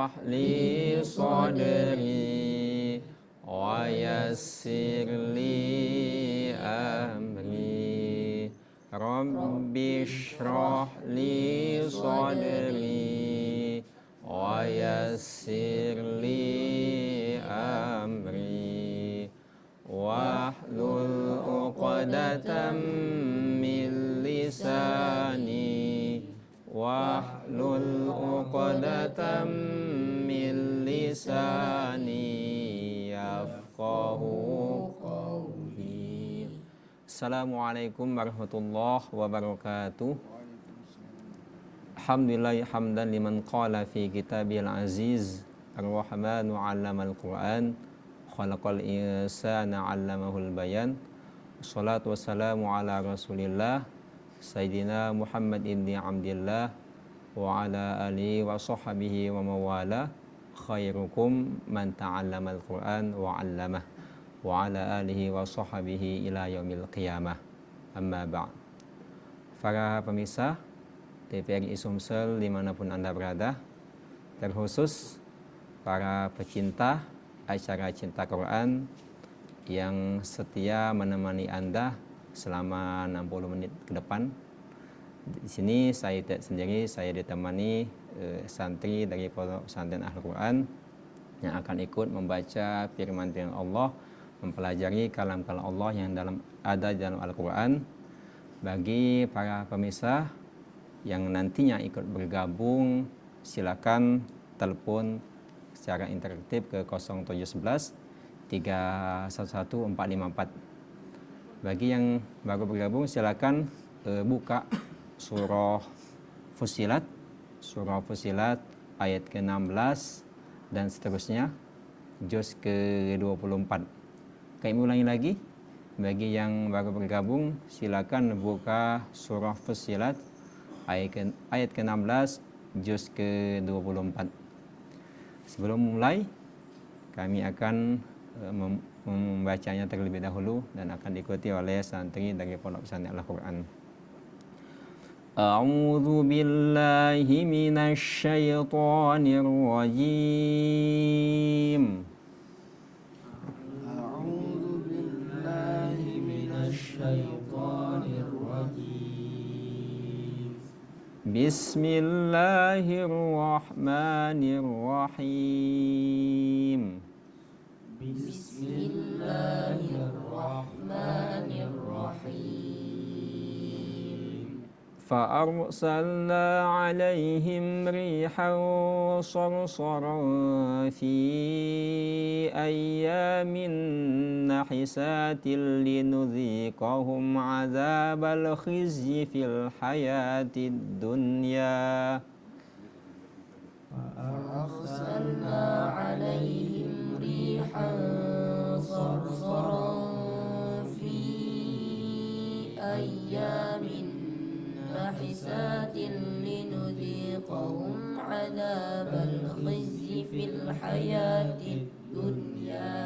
ishrah li sadri wa yassir li amri. Rabbi ishrah li sadri wa yassir li amri wahlul 'uqdatam min lisani wahlul 'uqdatam min lisani yafqahu qawli. Assalamualaikum warahmatullahi wabarakatuh. Alhamdulillah hamdan liman qala fi kitabil aziz ar-rahmanu 'allamal Qur'an khalaqal insana 'allamahul bayan. Wassalatu wassalamu ala Rasulillah Sayyidina Muhammad ibni Abdillah wa ala alihi wa sahbihi wa mawala. Khairukum man ta'allamal Qur'an wa 'allamah wa ala alihi wa sahbihi ila yaumil qiyamah. Amma ba'd. Para pemirsa TVRI Sumsel dimanapun Anda berada, terkhusus para pecinta acara Cinta Quran yang setia menemani Anda selama 60 menit ke depan. Di sini saya tidak sendiri, saya ditemani santri dari Pondok Pesantren Ahlul Quran yang akan ikut membaca firman Allah, mempelajari kalam-kalam Allah yang ada di dalam Al-Quran. Bagi para pemirsa yang nantinya ikut bergabung, silakan telepon secara interaktif ke 0711 311 454. Bagi yang baru bergabung, silakan buka surah Fussilat ayat ke-16 dan seterusnya, juz ke-24. Kami ulangi lagi, bagi yang baru bergabung, silakan buka surah Fussilat ayat ke-16, juz ke-24. Sebelum mulai, kami akan membacanya terlebih dahulu dan akan diikuti oleh santri dari Pondok Pesantren Al-Quran. A'udzu billahi minasy syaithanir rajim. A'udzu billahi minasy syaithanir rajim. Bismillahirrahmanirrahim. Bismillahirrahmanirrahim. فأرسلنا عليهم ريحا صرصرا في أيام نحسات لنذيقهم عذاب الخزي في الحياة الدنيا. فأرسلنا عليهم ريحا صرصرا في أيام نحسات لنذيقهم عذاب الخزي في الحياة الدنيا.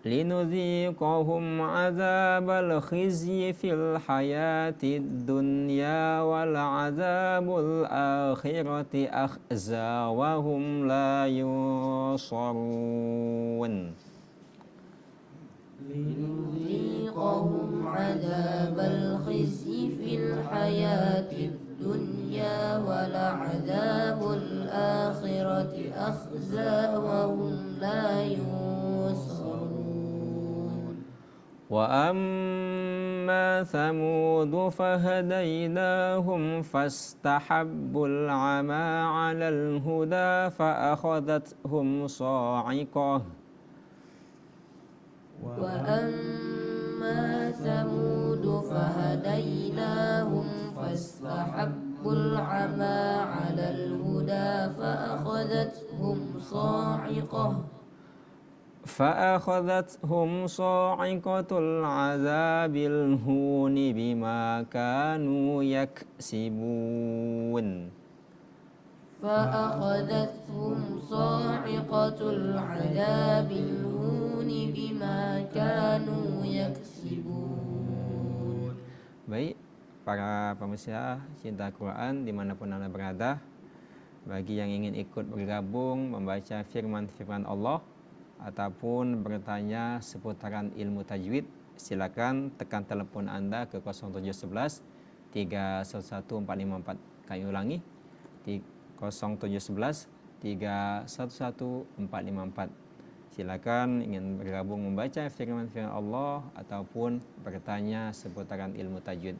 لنذيقهم عذاب الخزي في الحياة الدنيا ولعذاب الآخرة أخزى وهم لا ينصرون. لنذيقهم عذاب الخزي في الحياة الدنيا ولعذاب الآخرة أخزى وهم لا ينصرون. وأما ثمود فهديناهم فاستحبوا العمى على الهدى فأخذتهم صاعقة. وأما ثمود فهديناهم فاستحبوا العمى على الهدى فأخذتهم صاعقة العذاب الهون بما كانوا يكسبون. فأخذتهم صاعقة العذاب الهون بما كانوا يكسبون. Baik, para pemirsa Cinta Quran dimanapun Anda berada, Bagi yang ingin ikut bergabung membaca firman-firman Allah ataupun bertanya seputaran ilmu tajwid, silakan tekan telepon Anda ke 0711 311 454. Kami ulangi 0711 311 454. Silakan ingin bergabung membaca firman-firman Allah ataupun bertanya seputaran ilmu tajwid.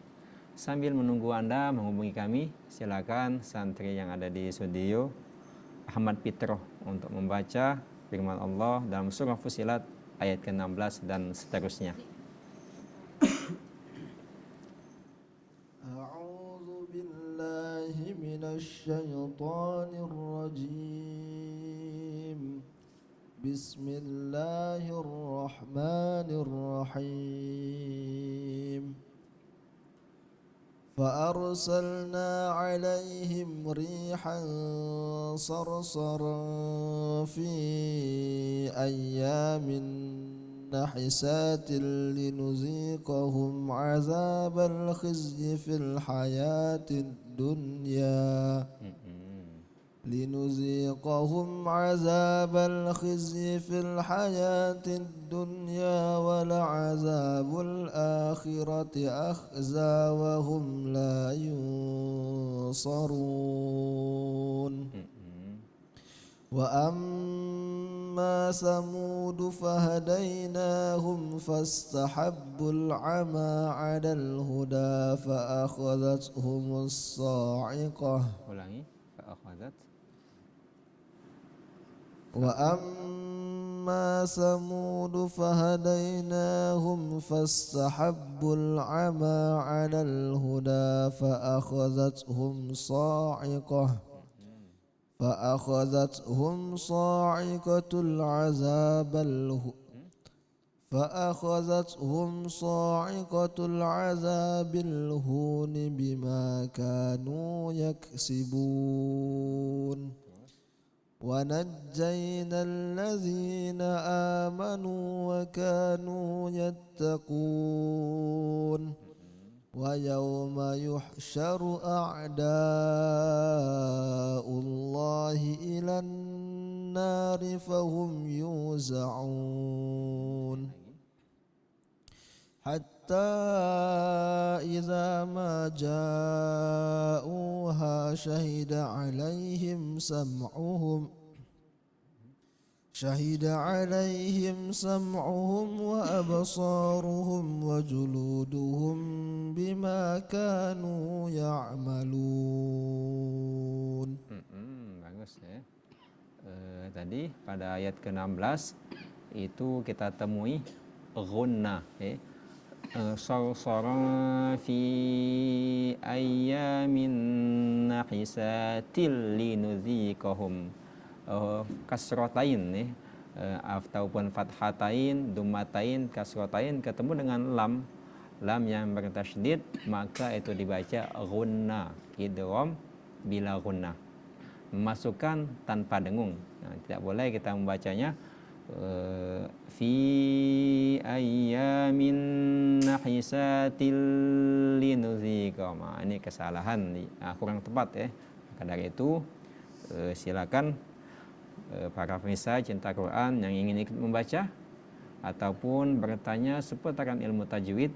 Sambil menunggu Anda menghubungi kami, silakan santri yang ada di studio Ahmad Fitroh untuk membaca firman Allah dalam surah Fussilat ayat ke-16 dan seterusnya. A'udzu billahi minasy syaithanir rajim. Bismillahirrahmanirrahim. فأرسلنا عليهم ريحا صرصرا في أيام نحسات لنذيقهم عذاب الخزي في الحياة الدنيا لنذيقهم عذاب الخزي في الحياة الدنيا ولعذاب الآخرة أخزى وهم لا ينصرون وأما ثمود فهديناهم فاستحبوا العمى على الهدى فأخذتهم الصاعقة وأما ثمود فهديناهم فاستحبوا العمى على الهدى فأخذتهم صاعقة العذاب الهون بما كانوا يكسبون ونجينا الذين آمنوا وكانوا يتقون ويوم يحشر أعداء الله إلى النار فهم يوزعون حتى إذا ما جاءوها شهد عليهم سمعهم وأبصارهم وجلودهم بما كانوا يعملون. Bagus ya. Tadi pada ayat ke-16 itu kita temui ghunna sarsara fi ayyamin nahisatil linudziqahum kasrotain ataupun fathatain, dummatain, kasrotain ketemu dengan lam yang bertasydid, maka itu dibaca ghunna, idgham bila ghunna, memasukkan tanpa dengung. Nah, tidak boleh kita membacanya fi ayyamin nahisatil linudziqahum. Ini kesalahan, kurang tepat ya. Maka dari itu silakan para pemirsa cinta Quran yang ingin ikut membaca ataupun bertanya seputaran ilmu tajwid,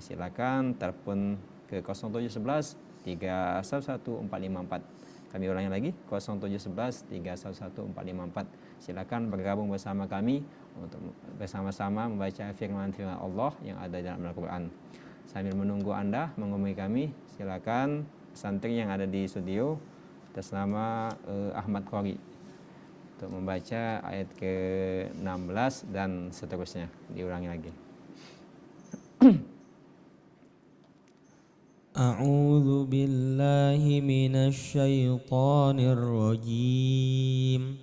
silakan telepon ke 0711 311 454. Kami ulangi lagi 0711 311 454. Silakan bergabung bersama kami untuk bersama-sama membaca firman-firman Allah yang ada dalam Al-Quran. Sambil menunggu Anda menghubungi kami, silakan santri yang ada di studio atas nama Ahmad Qori untuk membaca ayat ke-16 dan seterusnya. Diulangi lagi. A'udzu billahi minasy syaithanir rajim.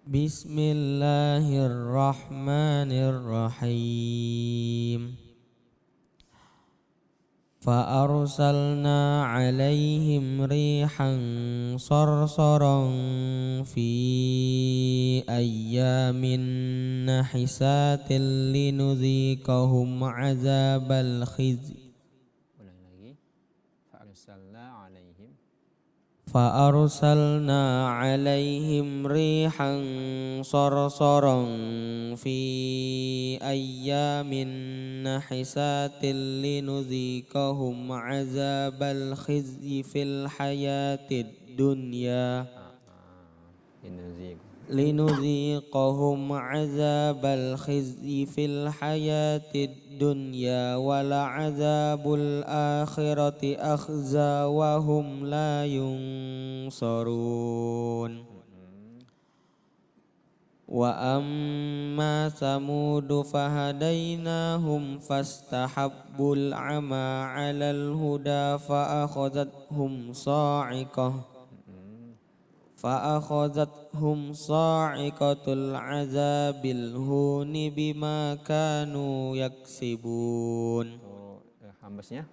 Bismillahirrahmanirrahim. فأرسلنا عليهم ريحا صرصرا في أيام نحسات لنذيقهم عذاب الخزي فأرسلنا عليهم ريحا صرصرا في أيام نحسات لنذيقهم عذاب الخزي في الحياة الدنيا لنذيقهم عذاب الخزي في الحياة الدنيا ولعذاب الآخرة أخزى وهم لا ينصرون وأما ثمود فهديناهم فاستحبوا العمى على الهدى فأخذتهم صاعقة العذاب الهون بما كانوا يكسبون. Hambasnya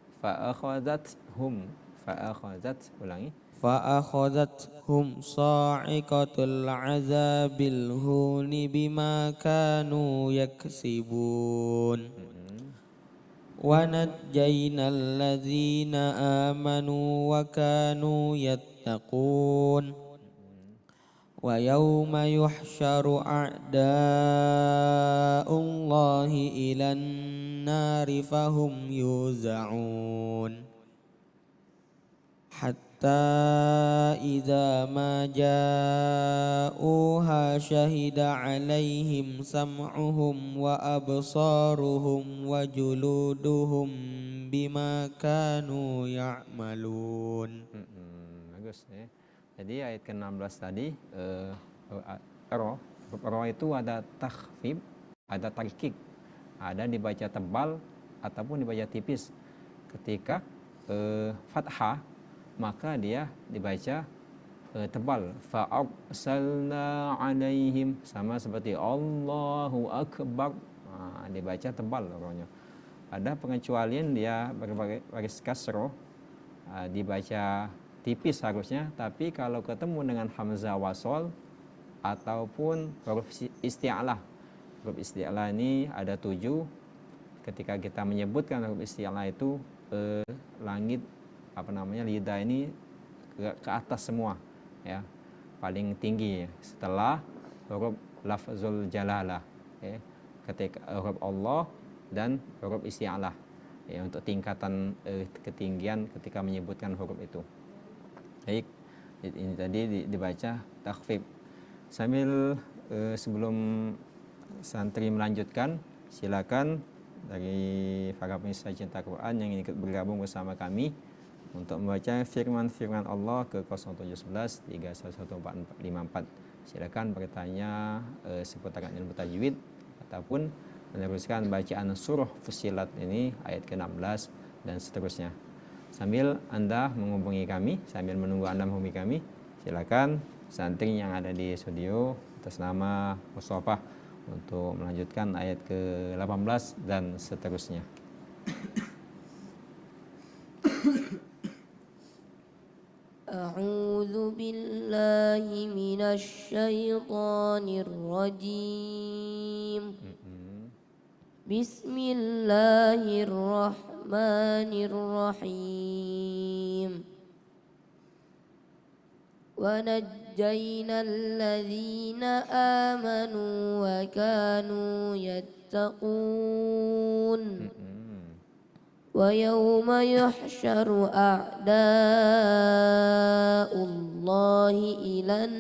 ulangi. فأخذتهم صاعقة العذاب الهون بما كانوا يكسبون. ونجينا الذين آمنوا وكانوا يتقون. ويوم يحشر أعداء الله إلى النار فهم يوزعون حتى إذا ما جاءوها شهد عليهم سمعهم وأبصارهم وجلودهم بما كانوا يعملون. Bagus ya. Jadi ayat ke-16 tadi ro itu ada takhfif, ada tarkik, ada dibaca tebal ataupun dibaca tipis. Ketika fathah maka dia dibaca tebal. Fa'arsalna alaihim, sama seperti Allahu Akbar, dibaca tebal rohnya. Ada pengecualian dia berbaris kasroh, dibaca tipis harusnya, tapi kalau ketemu dengan hamzah wasol ataupun huruf isti'alah. Huruf isti'alah ini ada 7. Ketika kita menyebutkan huruf isti'alah itu langit lidah ini ke atas semua ya, paling tinggi setelah huruf lafzul jalalah ya, ketika huruf Allah dan huruf isti'alah ya, untuk tingkatan ketinggian ketika menyebutkan huruf itu. Baik, ini tadi dibaca takhfif. Sambil sebelum santri melanjutkan, silakan dari para pemirsa cinta Quran yang ingin ikut bergabung bersama kami untuk membaca firman-firman Allah ke 0711 3114454. Silakan bertanya seputar ilmu tajwid ataupun meneruskan bacaan surah Fussilat ini ayat ke-16 dan seterusnya. Sambil Anda menghubungi kami, sambil menunggu Anda menghubungi kami, silakan santri yang ada di studio atas nama Mustafa untuk melanjutkan ayat ke-18 dan seterusnya. A'udzu billahi minasy syaithanir rajim. Bismillahirrahmanirrahim. Wa najjayna alladhina amanu wa kanu yattaqun. Wa yawma yuhsyaru a'da'ullahi ilan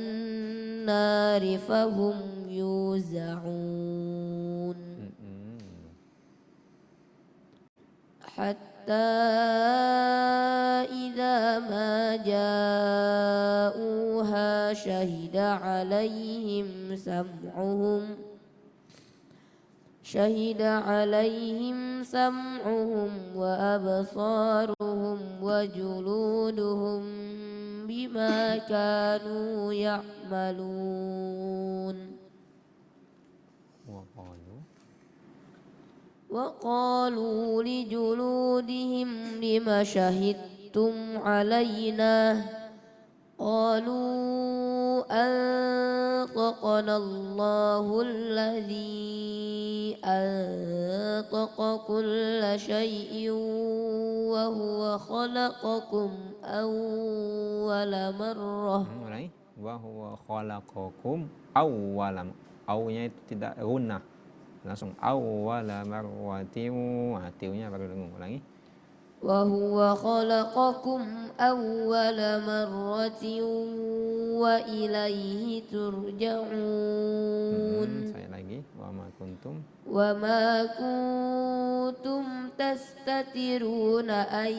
nari fahum yuza'un. Hatta idza ma ja'uha shahida 'alaihim sam'uhum wa absaruhum wa juluduhum bima kanu ya'malun. وقالوا لجلودهم لم شهدتم علينا قالوا أنطقنا الله الذي أنطق كل شيء وهو خلقكم أول مرة. Ulangi. Wa huwa khalaqakum awwalam. Au-nya itu tidak gunnah. Langsung awwala marwatin. Tiu-nya baru dengung. Ulangi. وهو خلقكم أول مرة وإليه ترجعون. Saya lagi. Wa ma kuntum. وما كنتم تستترون أن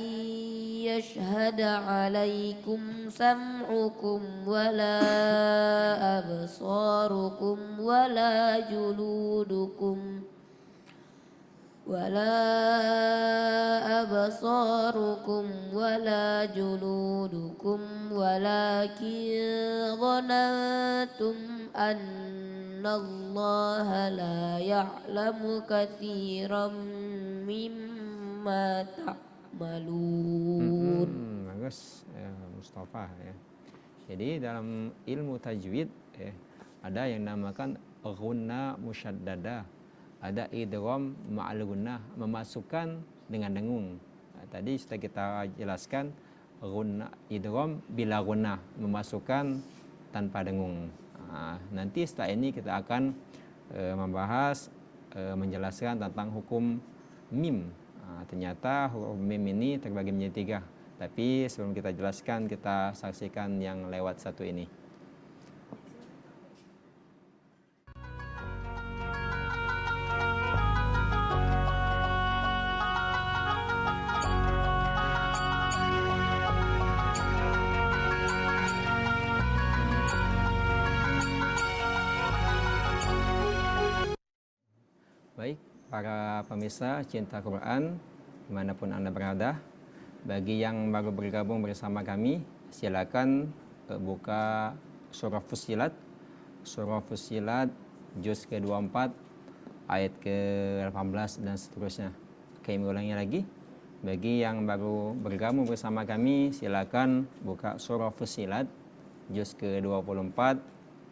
يشهد عليكم سمعكم ولا أبصاركم ولا جلودكم ولكن ظننتم أن الله لا يعلم كثيرا مما تعملون. Bagus, Mustafa ya. Jadi dalam ilmu tajwid ya, ada yang namakan ghunna musyaddada, ada idgham ma'al gunnah, memasukkan dengan dengung. Tadi sudah kita jelaskan ghunna idgham bila gunnah, memasukkan tanpa dengung. Nanti setelah ini kita akan membahas menjelaskan tentang hukum mim. Ternyata hukum mim ini terbagi menjadi 3. Tapi sebelum kita jelaskan, kita saksikan yang lewat satu ini. Baik, para pemirsa cinta Quran dimanapun Anda berada, bagi yang baru bergabung bersama kami, silakan buka surah Fussilat, juz ke-24 ayat ke-18 dan seterusnya. Kami ulangi lagi, bagi yang baru bergabung bersama kami, silakan buka surah Fussilat, juz ke-24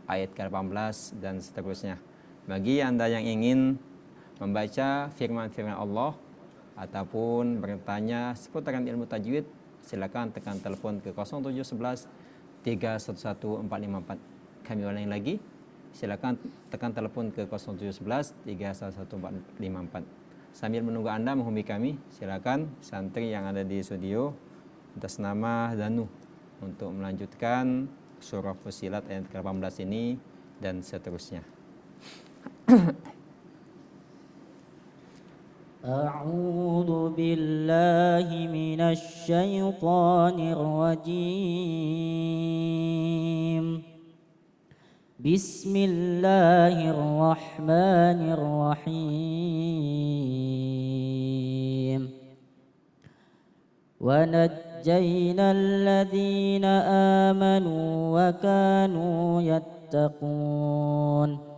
ayat ke-18 dan seterusnya. Bagi Anda yang ingin membaca firman-firman Allah ataupun bertanya seputaran ilmu tajwid, silakan tekan telepon ke 0711 311 454. Kami ulangi lagi, silakan tekan telepon ke 0711 311 454. Sambil menunggu Anda menghubungi kami, silakan santri yang ada di studio atas nama Danu untuk melanjutkan surah Fussilat ayat ke-18 ini dan seterusnya. أعوذ بالله من الشيطان الرجيم. بسم الله الرحمن الرحيم. ونجينا الذين آمنوا وكانوا يتقون.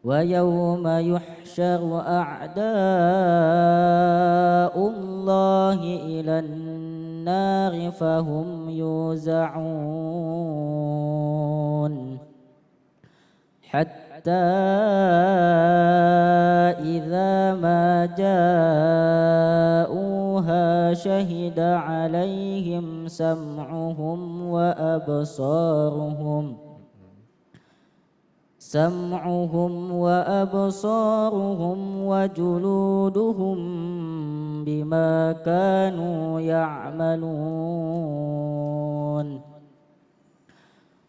ويوم يحشر أعداء الله إلى النار فهم يوزعون. حتى إذا ما جاءوها شهد عليهم سمعهم وأبصارهم وجلودهم بما كانوا يعملون.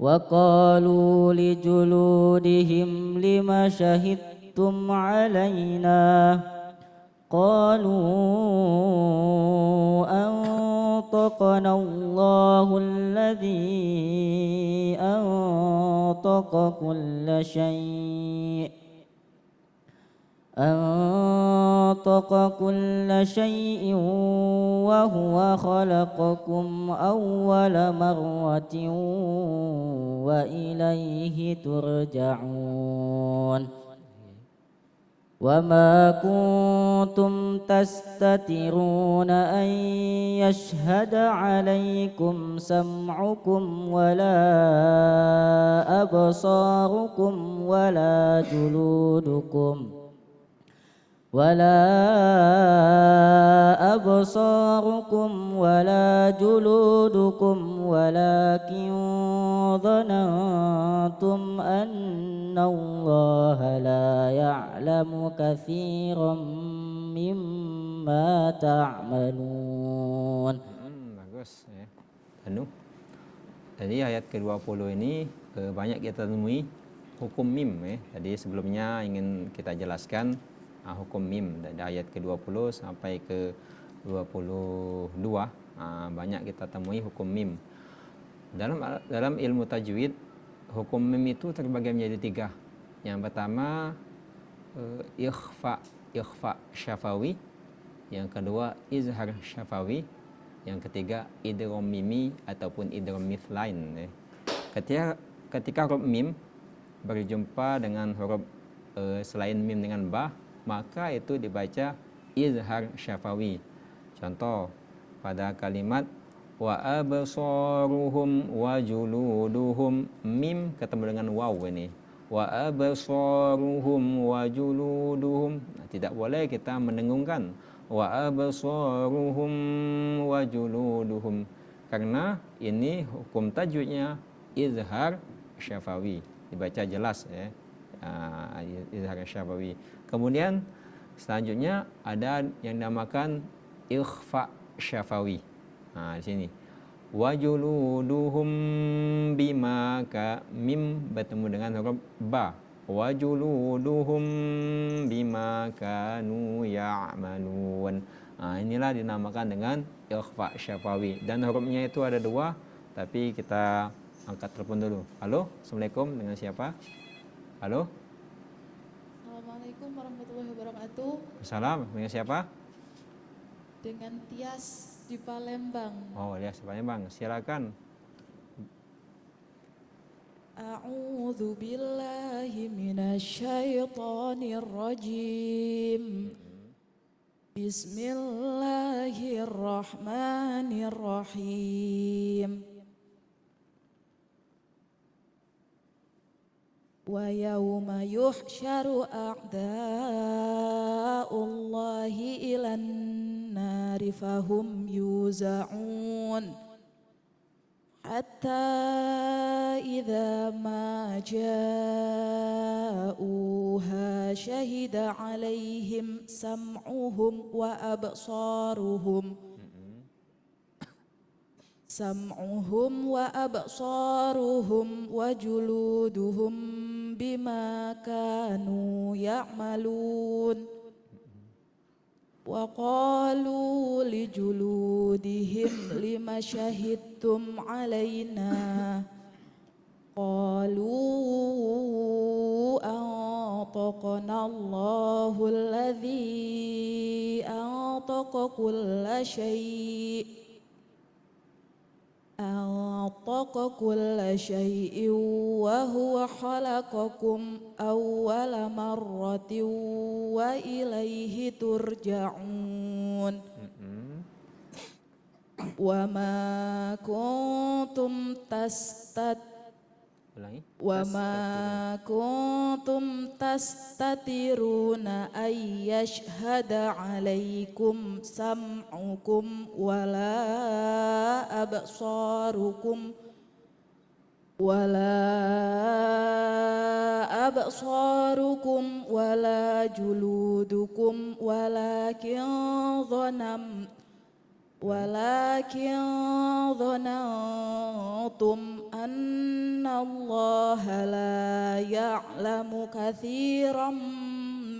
وقالوا لجلودهم لم شهدتم علينا؟ قالوا أنطقنا الله الذي أنطق كل شيء وهو خلقكم أول مرة وإليه ترجعون. وما كنتم تستترون أن يشهد عليكم سمعكم ولا أبصاركم ولا جلودكم ولكن ظننتم أن الله لا يعلم كثيرا مما تعملون. Bagus ya. Anu. Jadi ayat ke-20 ini banyak kita temui hukum mim ya. Tadi sebelumnya ingin kita jelaskan hukum mim dari ayat ke-20 sampai ke-22 banyak kita temui hukum mim. Dalam ilmu tajwid hukum mim itu terbagi menjadi 3. Yang pertama ikhfa syafawi, yang kedua izhar syafawi, yang ketiga idgham mimi ataupun idgham mithlain ya. Ketika huruf mim berjumpa dengan huruf selain mim dengan ba, maka itu dibaca izhar syafawi. Contoh pada kalimat wa absaruhum wa juluduhum, mim ketemu dengan waw ini. Wa absaruhum wa juluduhum. Tidak boleh kita mendengungkan wa absaruhum wa juluduhum, karena ini hukum tajwidnya izhar syafawi, dibaca jelas ya. Izhar syafawi. Kemudian selanjutnya ada yang dinamakan ikhfa syafawi. Di sini wajuluduhum bima ka, mim bertemu dengan huruf ba, wajuluduhum bima kanu ya'malun. Inilah dinamakan dengan ikhfa syafawi, dan hurufnya itu ada 2, tapi kita angkat telepon dulu. Halo, Assalamualaikum, dengan siapa? Halo. Assalamualaikum warahmatullahi wabarakatuh. Salam, dengan siapa? Dengan Tias di Palembang. Oh, Tias di Palembang. Silakan. A'udzu billahi minasyaitonir rajim. Bismillahirrahmanirrahim. Wa yawma yuhsyaru a'da'ullahi ilan nari fahum yuza'un hatta idza ma ja'uha shahida 'alaihim sam'uhum wa absaruhum wa juluduhum bima kanu ya'malun. Wa qalu li juludihim lima syahidtum alaina qalu antaqana Allahu alladhi antaqa kulla syai' wa huwa khalaqakum awwala marratin wa ilaihi turja'un. Wa ma kuntum tastatiruna ay yashhada alaikum sam'ukum wala absarukum wala juludukum walakin dhanantum annallaha la ya'lamu katsiran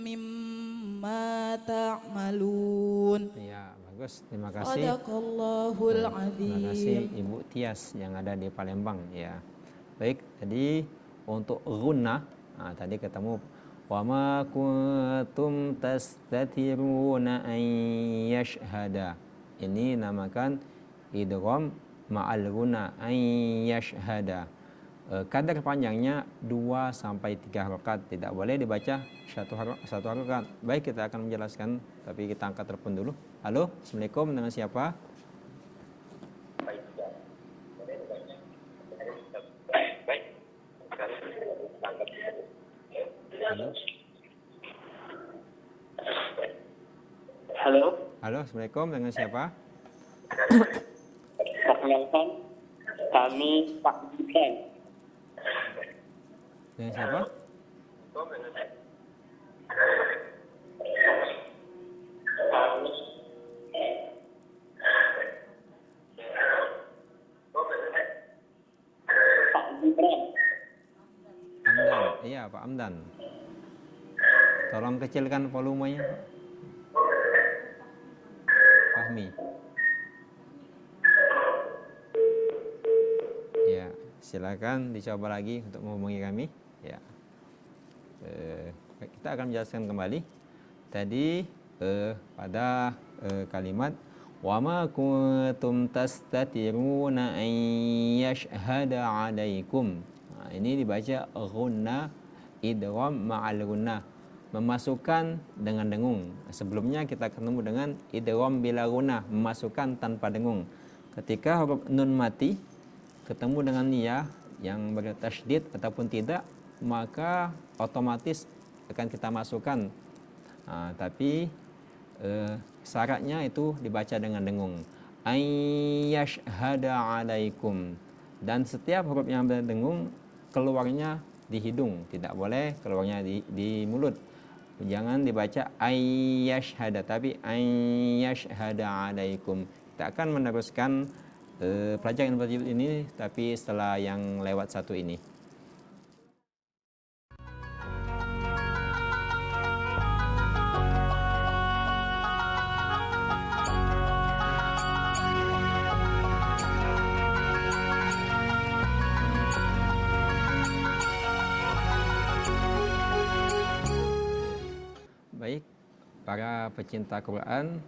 mimma ta'malun. Ya, bagus. Terima kasih. Shadaqallahul azim. Terima kasih Ibu Tias yang ada di Palembang ya. Baik, tadi untuk gunnah, tadi ketemu wa ma kuntum tastatiruna an yashhada. Ini namakan idgham ma'al guna ay yashhada. kadar panjangnya 2 sampai 3 rakaat, tidak boleh dibaca satu rakaat. Baik, kita akan menjelaskan, tapi kita angkat telepon dulu. Halo, Assalamualaikum, dengan siapa? Halo. Halo, Halo, Assalamualaikum, dengan siapa? perkenalkan kami Pak Gibran. Dengan siapa? Pak Gibran. Amdan. Iya, Pak Amdan. Tolong kecilkan volumenya, Pak. Fahmi. Ya, silakan dicoba lagi untuk menghubungi kami. Ya. Kita akan menjelaskan kembali. Tadi pada kalimat wa ma kuntum tastatiruna an yashhada 'alaikum. Nah, ini dibaca ghunna idgham ma'al gunnah, memasukkan dengan dengung. Sebelumnya kita ketemu dengan idgham bila gunnah, memasukkan tanpa dengung. Ketika huruf nun mati ketemu dengan ya yang bertasydid ataupun tidak, maka otomatis akan kita masukkan. Tapi syaratnya itu dibaca dengan dengung. Ayyashhada 'alaikum. Dan setiap huruf yang berdengung keluarnya di hidung, tidak boleh keluarnya di mulut. Jangan dibaca ayyashhada, tapi ayyashhada 'alaikum. Kita akan meneruskan pelajaran ini, tapi setelah yang lewat satu ini. Baik, para pecinta Quran,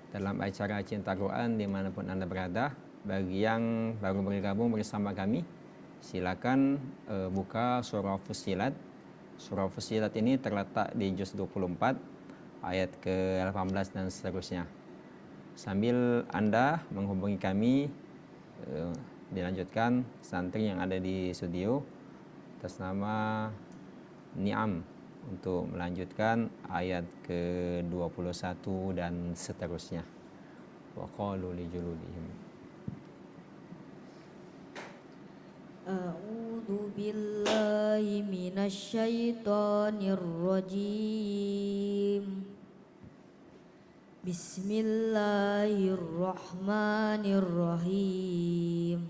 dalam acara Cinta Quran dimanapun Anda berada, bagi yang baru bergabung bersama kami, silakan buka surah Fussilat. Surah Fussilat ini terletak di juz 24 ayat ke-18 dan seterusnya. Sambil Anda menghubungi kami, dilanjutkan santri yang ada di studio atas nama Niam untuk melanjutkan ayat ke-21 dan seterusnya. Wa qalu li juludihim. A'udzu billahi minasy syaithanir rajim. Bismillahirrahmanirrahim.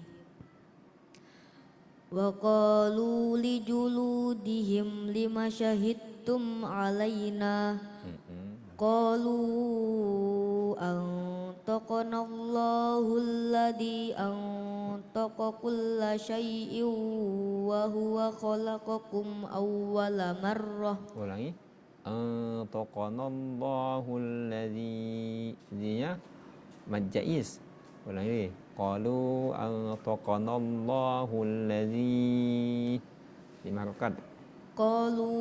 Wa qalu li juludihim lima syahidtum alaina. Qalu antaqana Allahul ladzi antaqa kulla syai'in wa huwa khalaqakum awwala marrah. Ulangi. Antaqana Allahul ladzi, dia majais. Ulangi. Qalu antaqana Allahul ladzi, 5 rakaat. Qalu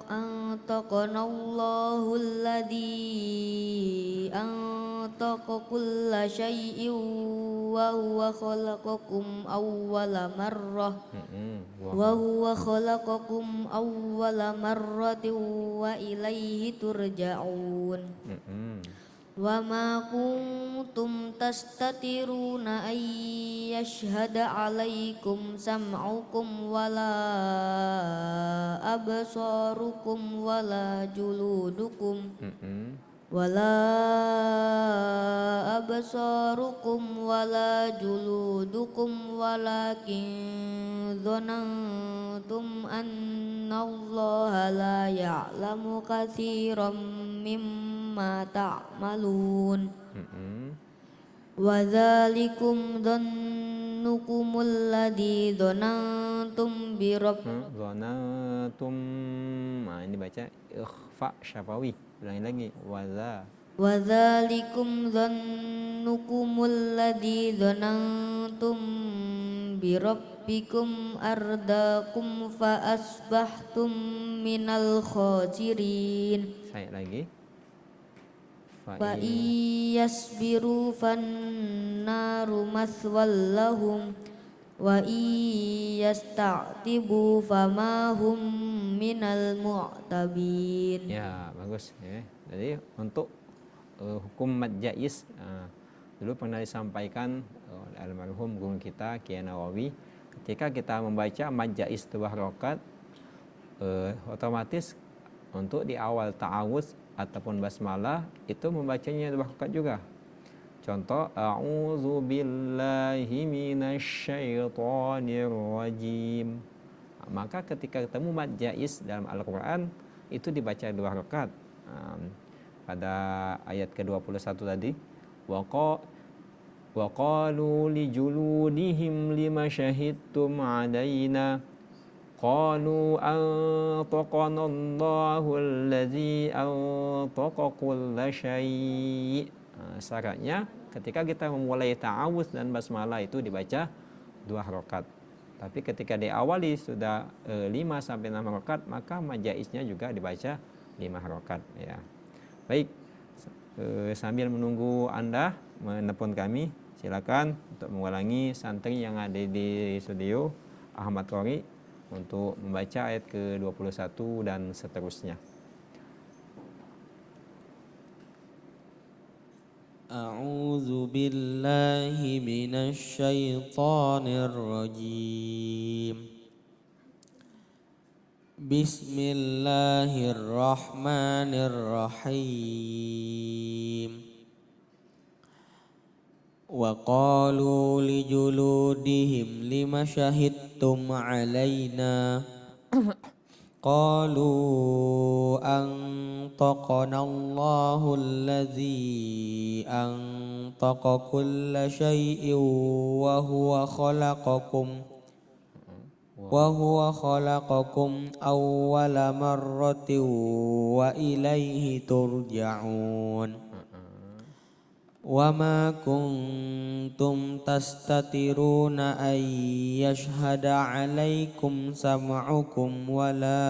antaqana Allahul ladzi antaqa kulla syai'in wa huwa khalaqakum awwala marrah. Wa huwa khalaqakum awwala marratin wa ilaihi turja'un. Wa ma kuntum tastatiruna ay yashhada 'alaikum sam'ukum wala absarukum wala juludukum wala absarukum wala juludukum walakin dhanantum annallaha la ya'lamu katsiran mimma ta'malun. Wa dzalikum dhannukumul ladzi dhanantum bi Dhanatum. Nah, ini baca ikhfa syafawi. Ulangi lagi. Wadza. wa dzalikum dhannukumul ladzi dhanantum bi rabbikum ardakum fa asbahtum minal khasirin. Saya lagi. Fa iyasbiru fannaru maswal lahum wa iyasta'tibu famahum minal mu'tabin. Ya, bagus ya. Jadi untuk hukum mad jaiz dulu pernah disampaikan oleh almarhum guru kita Kiai Nawawi, ketika kita membaca mad jaiz 2 rakaat otomatis untuk di awal ta'awudz ataupun basmalah itu membacanya 2 rakaat juga. Contoh, a'udzu billahi minasyaitonir rajim. Maka ketika ketemu mad jaiz dalam Al-Qur'an itu dibaca 2 rakaat. Pada ayat ke-21 tadi, wa qalu li juludihim lima syahidtum alaina qalu antaqana Allahu allazi antaqa kulla syai'. Syaratnya ketika kita memulai ta'awudz dan basmalah itu dibaca 2 rakaat. Tapi ketika diawali sudah 5 sampai 6 rakaat maka majaiznya juga dibaca 5 rakaat ya. Baik, sambil menunggu Anda menelpon kami, silakan untuk mengulangi santri yang ada di studio Ahmad Qori untuk membaca ayat ke-21 dan seterusnya. A'udzu billahi minasy syaithanir rajim. Bismillahirrahmanirrahim. Wa qalu li juludihim lima syahidtum alaina qalu antaqana Allahu allazi antaqa kulla syai'in wa huwa khalaqakum awwala marratin wa ilaihi turja'un. Wa ma kuntum tastatiruna ay yashhada alaikum sam'ukum wala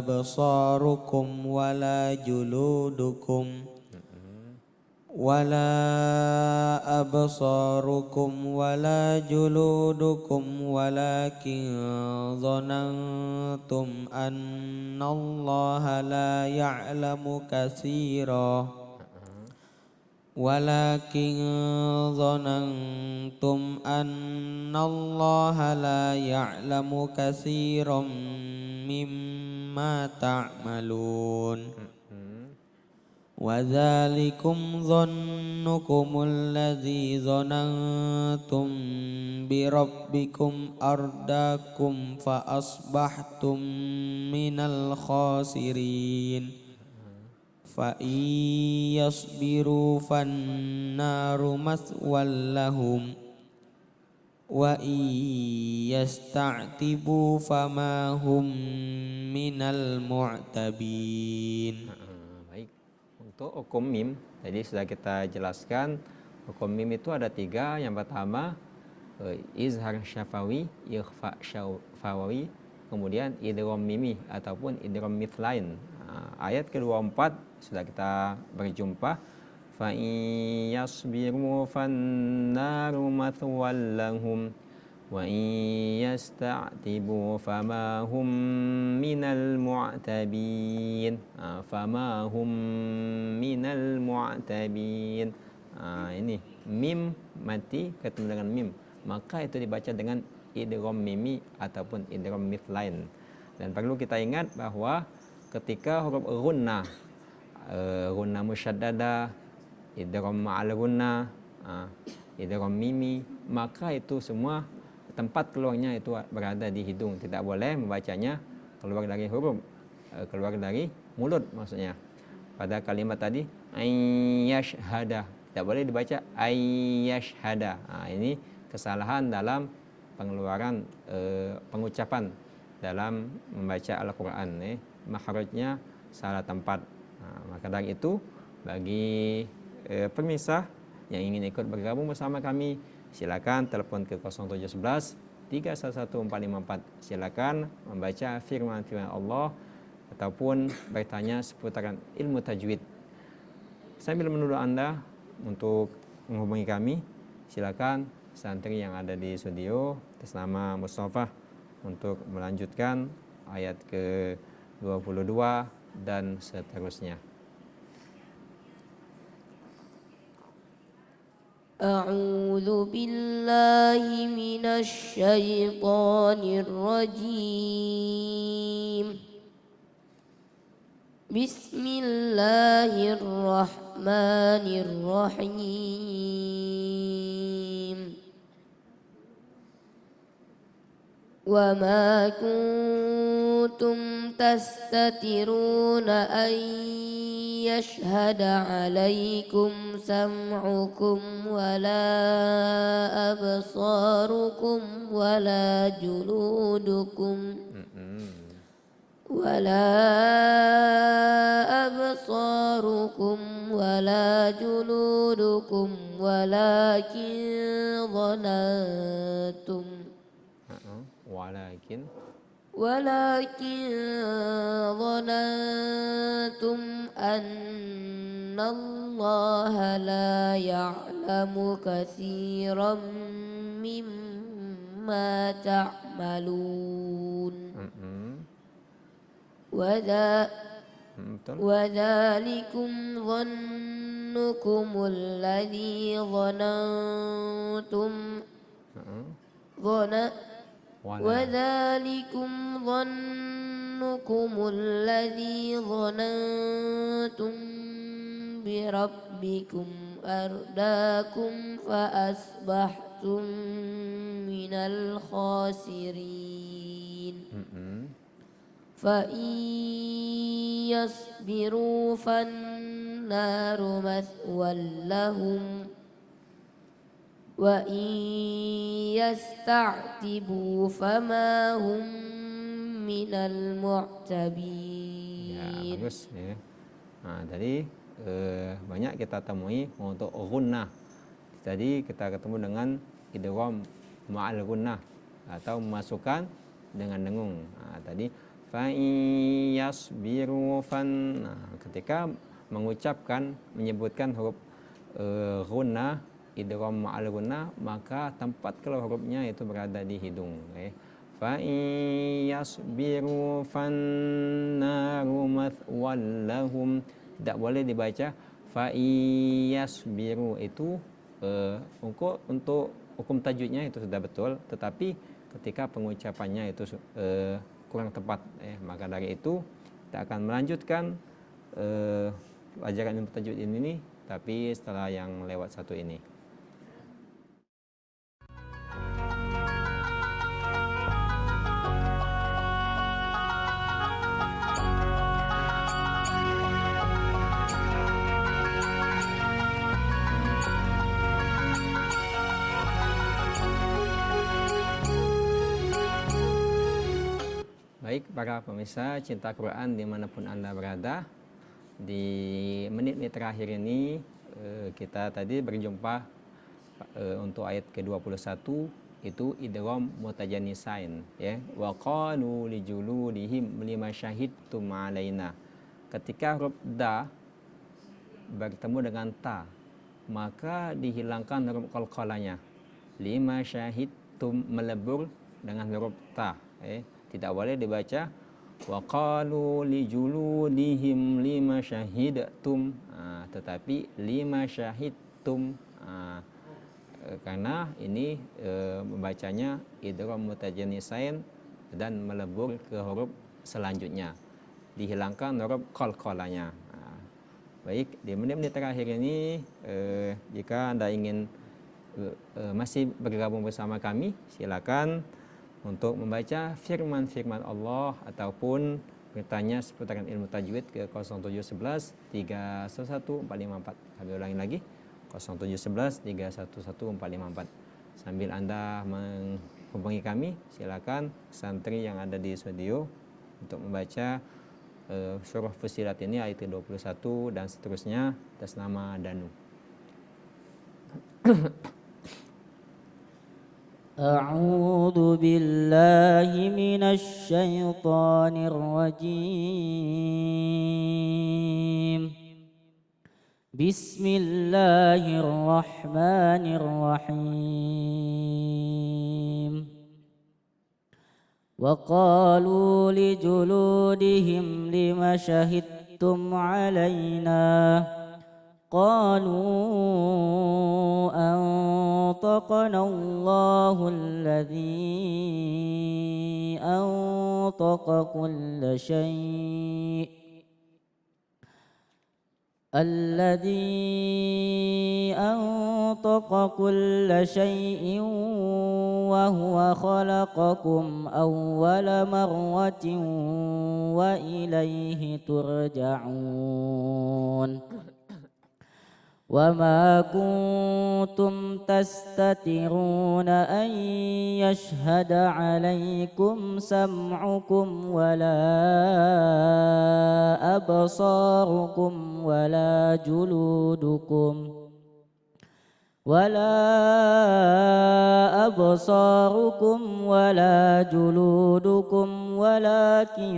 absarukum wala juludukum walakin dhanantum annallaha la ya'lamu katsiran ولكن ظننتم أن الله لا يعلم كثيرا مما تعملون وذلكم ظنكم الذي ظننتم بربكم أرداكم فأصبحتم من الخاسرين فإن يصبروا فالنار مثوى لهم وإن يستعتبوا فما هم من المعتبين. Baik, untuk hukum mim jadi sudah kita jelaskan hukum mim itu ada 3. Yang pertama izhar syafawi, ikhfa syafawi, kemudian idgham mimi ataupun idgham mithlain. Ayat ke-24 sudah kita berjumpa, fa in yasbiru fannaru mathwal lahum wa in yasta'tibu fama hum minal mu'tabin. Fama hum minal mu'tabin. Ini mim mati ketemu dengan mim, maka itu dibaca dengan idgham mimi ataupun idgham mithlain. Dan perlu kita ingat bahwa ketika huruf gunnah, gunnah musyaddada, idgham ma'al gunnah, idgham mimi, maka itu semua tempat keluarnya itu berada di hidung. Tidak boleh membacanya keluar dari huruf, keluar dari mulut maksudnya. Pada kalimat tadi ayyashhada, tidak boleh dibaca ayyashhada. Ini kesalahan dalam pengeluaran pengucapan dalam membaca Al-Qur'an. Makhrajnya salah tempat. Maka dari itu Bagi pemirsa yang ingin ikut bergabung bersama kami, silakan telepon ke 0711 311454. Silakan membaca firman-firman Allah ataupun bertanya seputaran ilmu tajwid. Sambil menunggu Anda untuk menghubungi kami, silakan santri yang ada di studio atas nama Mustafa untuk melanjutkan ayat ke-22 dan seterusnya. A'udzu billahi minasy syaithanir rajim. Bismillahirrahmanirrahim. Wa ma kuntum tastatiruna an yashhada 'alaikum sam'ukum wala absarukum wala juludukum walakin dhanantum annallaha la ya'lamu katsiran mimma ta'malun. وذلكم ظنكم الذي ظننتم بربكم أرداكم فأصبحتم من الخاسرين. فإن يصبروا فالنار مثوى لهم وإن يستعتبوا فما هم من المعتبين. Ya, bagus ya. Nah, tadi banyak kita temui untuk gunnah. Tadi kita ketemu dengan idgham ma'al gunnah atau memasukkan dengan dengung. Nah, tadi fa'iyasbiru fan. Nah, ketika mengucapkan menyebutkan huruf gunnah, idgham ma'al gunnah, maka tempat keluar hurufnya itu berada di hidung. Fa'iyasbiru fannaru mathwal lahum. Tidak boleh dibaca fa'iyasbiru. Itu untuk hukum tajwidnya itu sudah betul, tetapi ketika pengucapannya itu kurang tepat, maka dari itu kita akan melanjutkan pelajaran ilmu tajwid ini, tapi setelah yang lewat satu ini. Baik para pemirsa cinta Quran dimanapun Anda berada, di menit-menit terakhir ini kita tadi berjumpa untuk ayat ke-21 itu idgham mutajanisain, ya. Wa qalu li juludihim lima syahidtum alaina. Ketika huruf da bertemu dengan ta, maka dihilangkan huruf qalqalanya. Lima syahidtum melebur dengan huruf ta, tidak boleh dibaca wa qalu li juludihim lima syahidtum, tetapi lima syahidtum, karena ini membacanya idgham mutajanisain dan melebur ke huruf selanjutnya, dihilangkan huruf qalqalanya. Baik, di menit-menit terakhir ini jika Anda ingin masih bergabung bersama kami, silakan untuk membaca firman-firman Allah ataupun bertanya seputaran ilmu tajwid ke 0711 311 454. Kami ulangi lagi 0711 311 454. Sambil Anda menghubungi kami, silakan santri yang ada di studio untuk membaca surah Fussilat ini ayat 21 dan seterusnya atas nama Danu. أعوذ بالله من الشيطان الرجيم بسم الله الرحمن الرحيم وقالوا لجلودهم لم شهدتم علينا قالوا أنطقنا الله الذي أنطق كل شيء وهو خلقكم أول مرة وإليه ترجعون وما كنتم تستترون أن يشهد عليكم سمعكم ولا أبصاركم ولا جلودكم ولكن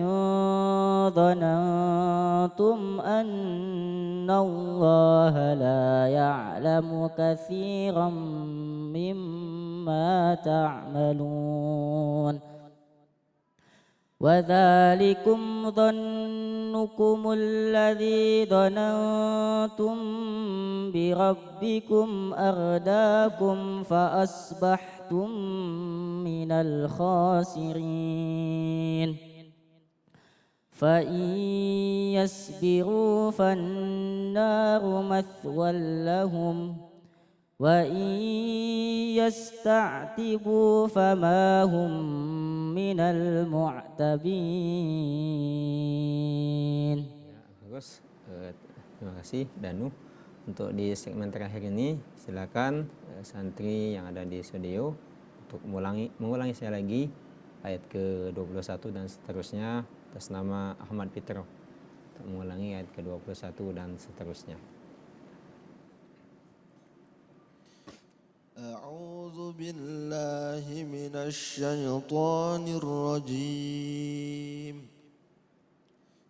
ظننتم أن الله لا يعلم كثيرا مما تعملون وذلكم ظنكم الذي ظننتم بربكم أرداكم فأصبحتم من الخاسرين فإن يصبروا فالنار مثوى لهم وإن يستعتبوا فما هم من المعتبين. Bagus, terima kasih Danu. Untuk di segmen terakhir ini silakan santri yang ada di studio untuk mengulangi saya lagi ayat ke-21 dan seterusnya atas nama Ahmad Fitro. Untuk mengulangi ayat ke-21 dan seterusnya. أعوذ بالله من الشيطان الرجيم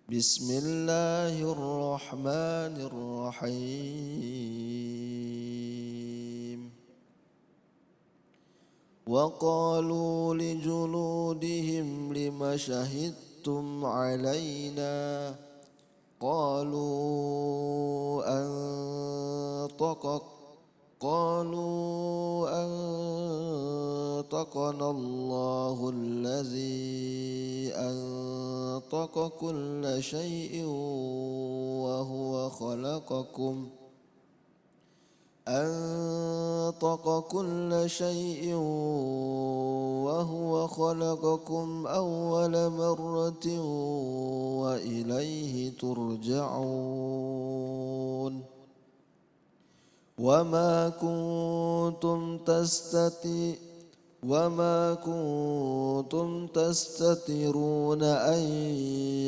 بسم الله الرحمن الرحيم وقالوا لجلودهم لم شهدتم علينا قالوا أنطقنا الله الذي أنطق كل شيء وهو خلقكم أول مرة وإليه ترجعون وما كنتم تستترون أن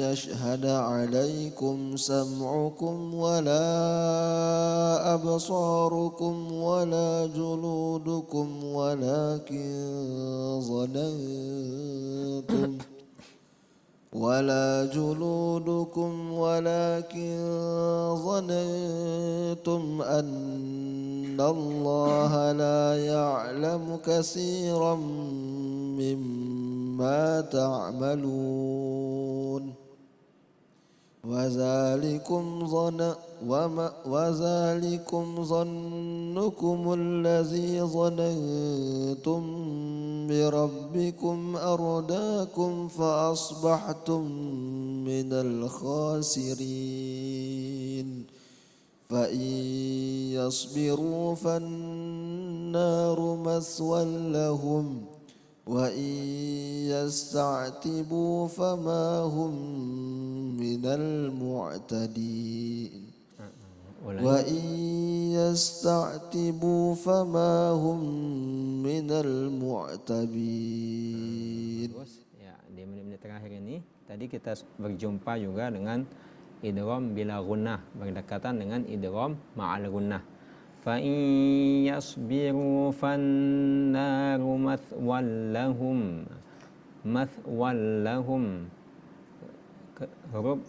يشهد عليكم سمعكم ولا أبصاركم ولا جلودكم ولكن ظننتم أن الله لا يعلم كثيرا مما تعملون وذلكم ظنكم الذي ظننتم بربكم أرداكم فأصبحتم من الخاسرين فإن يصبروا فالنار مثوى لهم وإن يستعتبوا فما هم من المعتدين وإن يستعتبوا فما هم من المعتبين. Ya, di menit-menit terakhir ini tadi kita berjumpa juga dengan idgham bila gunnah, berdekatan dengan idgham ma'al gunnah. Fa in yasbiru fannaru mathwal lahum huruf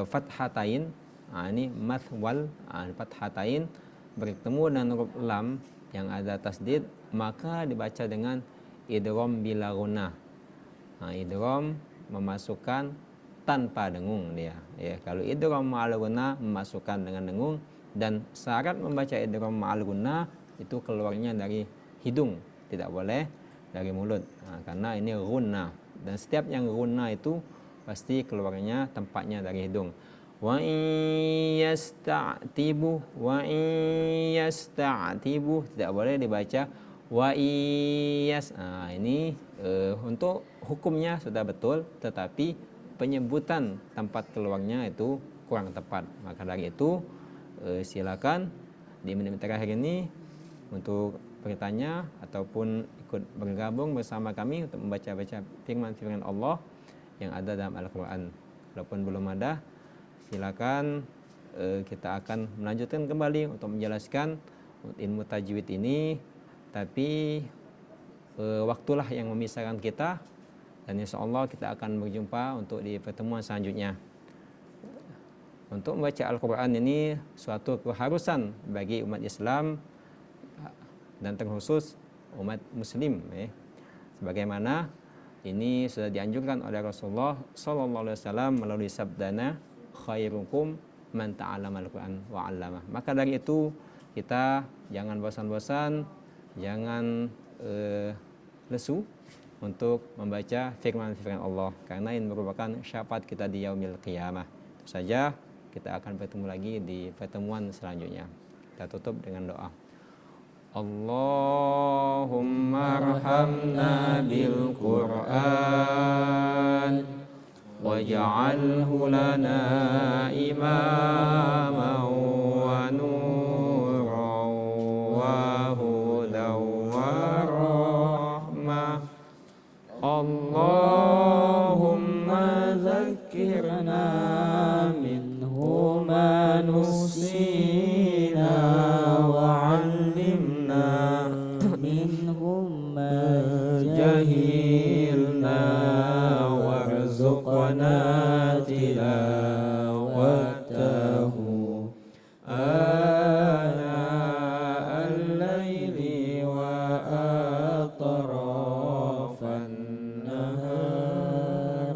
fathatain. Ini mathwal, fathatain bertemu dengan huruf lam yang ada tasdid, maka dibaca dengan idgham bila gunnah. Idgham memasukkan tanpa dengung dia. Ya, kalau idgham ma'al gunnah memasukkan dengan dengung, dan syarat membaca idgham ma'al gunnah itu keluarnya dari hidung, tidak boleh dari mulut. Karena ini gunnah, dan setiap yang gunnah itu pasti keluarnya tempatnya dari hidung. Wa in yasta'tibu tidak boleh dibaca wa iyas. Ini untuk hukumnya sudah betul, tetapi penyebutan tempat keluarnya itu kurang tepat. Maka dari itu silakan di menit terakhir ini untuk bertanya ataupun ikut bergabung bersama kami untuk membaca-baca firman-firman Allah yang ada dalam Al-Quran. Walaupun belum ada, silakan kita akan melanjutkan kembali untuk menjelaskan ilmu tajwid ini, tapi waktulah yang memisahkan kita, dan insya Allah kita akan berjumpa untuk di pertemuan selanjutnya. Untuk membaca Al-Quran ini suatu keharusan bagi umat Islam dan terkhusus umat Muslim. Sebagaimana ini sudah dianjurkan oleh Rasulullah SAW melalui sabdana, khairukum man ta'allamal Qur'an wa 'allamah. Maka dari itu kita jangan bosan-bosan, jangan lesu untuk membaca firman-firman Allah, karena ini merupakan syafaat kita di yaumil qiyamah. Itu saja, kita akan bertemu lagi di pertemuan selanjutnya. Kita tutup dengan doa. Allahumma arhamna bil Qur'an waj'alhu lana imaman wa nuran wa hudan wa rahmah. Allahumma zakkirna minhu ma nusina wa 'allimna minhum ma jahilna warzuqna tilawatahu ana al-laili wa atrafan nahar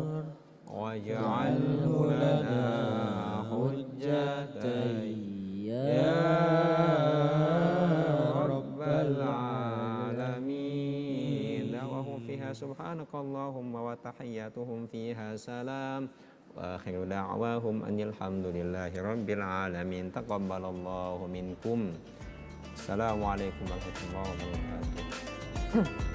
waj'alhu lana hujjatan ya rabbal alamin. Da'wahum fiha subhanakallahumma wa tahiyyatuhum fiha salam wa akhiru da'wahum anil hamdulillahi rabbil alamin. Taqabbalallahu minkum. Assalamualaikum warahmatullahi wabarakatuh.